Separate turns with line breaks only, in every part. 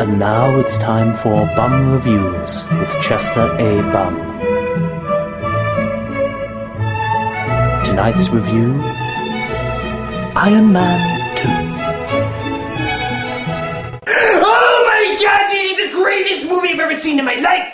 And now it's time for Bum Reviews with Chester A. Bum. Tonight's review, Iron Man 2.
Oh my god, this is the greatest movie I've ever seen in my life!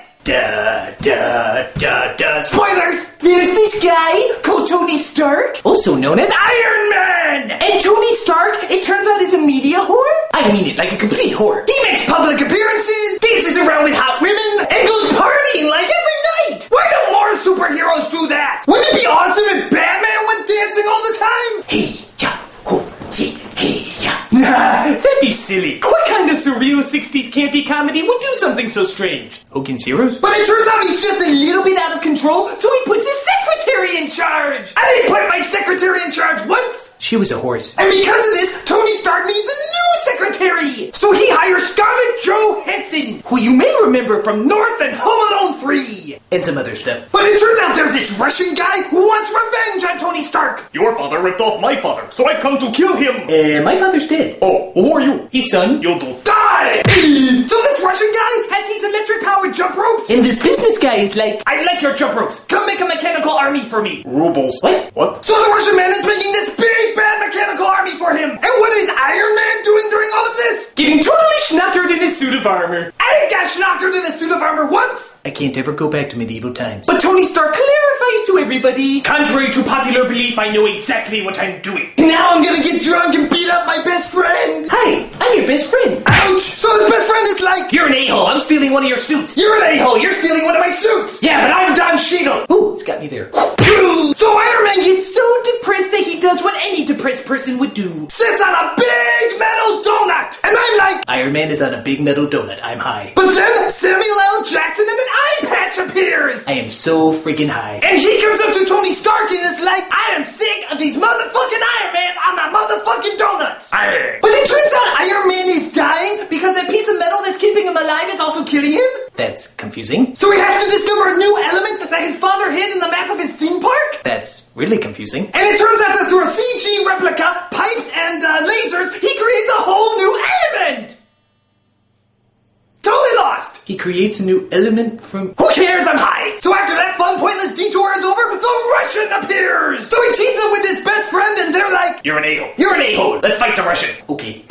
Spoilers! There's this guy called Tony Stark, also known as Iron Man! And Tony Stark, it turns out, is a media whore? I mean it like a complete whore. He makes public appearances, dances around with hot women, and goes partying like every night! Why don't more superheroes do that? Wouldn't it be awesome if Batman went dancing all the time? Hey, ya, ho, see, hey, ya. Nah, that'd be silly. What kind of surreal 60s campy comedy would do something so strange? Hogan's Heroes? But it turns out he's just a little bit out of control, so he puts his secretary in charge! I didn't put my secretary in charge once! She was a horse. And because of this, Tony Stark needs a new secretary! So he hires Scarlett Johansson, who you may remember from North and Home Alone 3! And some other stuff. But it turns out there's this Russian guy who wants revenge on Tony Stark!
Your father ripped off my father, so I've come to kill him!
My father's dead.
Oh, who are you?
His son.
You'll do die!
So this Russian guy has these electric-powered jump ropes? And this business guy is like, I like your jump ropes. Come make a mechanical army for me.
Rubles.
What? So the Russian man is making this big, bad mechanical army for him. And what is Iron Man doing during all of this? Getting totally schnockered in his suit of armor. I got schnockered in a suit of armor once. I can't ever go back to medieval times. But Tony Stark clarifies to everybody, contrary to popular belief, I know exactly what I'm doing. Now I'm gonna get drunk and beat up my best friend. Hi, I'm your best friend. Ouch! So his best friend is like, you're an a-hole, I'm stealing one of your suits. You're an a-hole, you're stealing one of my suits. Yeah, but I'm Don Cheadle. Ooh, it's got me there. So Iron Man gets so depressed that he does what any depressed person would do. Sits on a big metal donut. And I'm like, Iron Man is on a big metal donut, I'm high. But then Samuel L. Jackson and an eye patch appears. I am so freaking high. And he comes up to Tony Stark and is like, I am sick of these motherfucking Iron Mans on my motherfucking donuts. But it turns out Iron Man is dying because that piece of metal that's keeping him alive is also killing him? That's confusing. So he has to discover a new element that his father hid in the map of his theme park? That's really confusing. And it turns out that through a CG replica, pipes, and lasers, he creates a whole new element! Totally lost! He creates a new element from... Who cares? I'm high! So after that fun, pointless detour is over, the Russian appears! So he teams up with his best friend and they're like, you're an a-hole. You're an a-hole. Let's fight the Russian. Okay.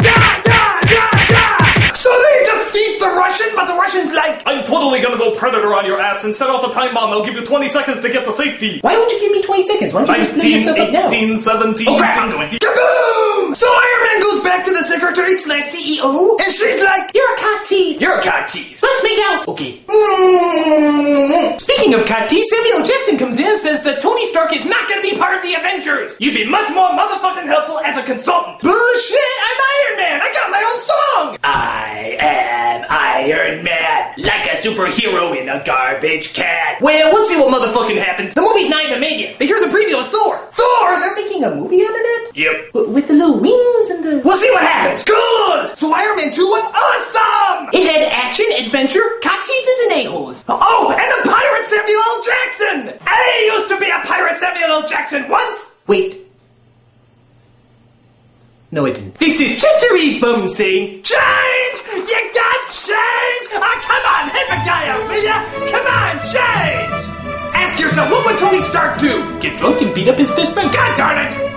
So they defeat the Russian, but the Russian's like,
I'm totally gonna go Predator on your ass and set off a time bomb. I'll give you 20 seconds to get to safety.
Why would you give me 20 seconds? Why don't you just blow yourself up now?
19, 17,
oh, crap,
20.
Kaboom! So Iron Man goes back to the secretary/CEO, and she's like, you're a cock tease. You're a cock tease. Let's make out. Okay. Speaking of cock tease, Samuel Jackson comes in and says that Tony Stark is not gonna be part of the Avengers. You'd be much more motherfucking helpful as a consultant. Bullshit! I'm Iron Man! I got my own song! I am Iron Man, like a superhero in a garbage can. Well, we'll see what motherfucking happens. The movie's not even made yet, but here's a preview of Thor. Thor! They're making a movie out of that?
Yep.
With the little wings and the... We'll see what happens. Good! So Iron Man 2 was awesome! It had action, adventure, cock teases, and a-holes. Oh, and a pirate Samuel L. Jackson! I used to be a pirate Samuel L. Jackson once! Wait. No, I didn't. This is Chester E. Bum saying, change! You got change! Oh, come on, Hippogaya, will ya? Come on, change! Ask yourself, what would Tony Stark do? Get drunk and beat up his best friend? God darn it!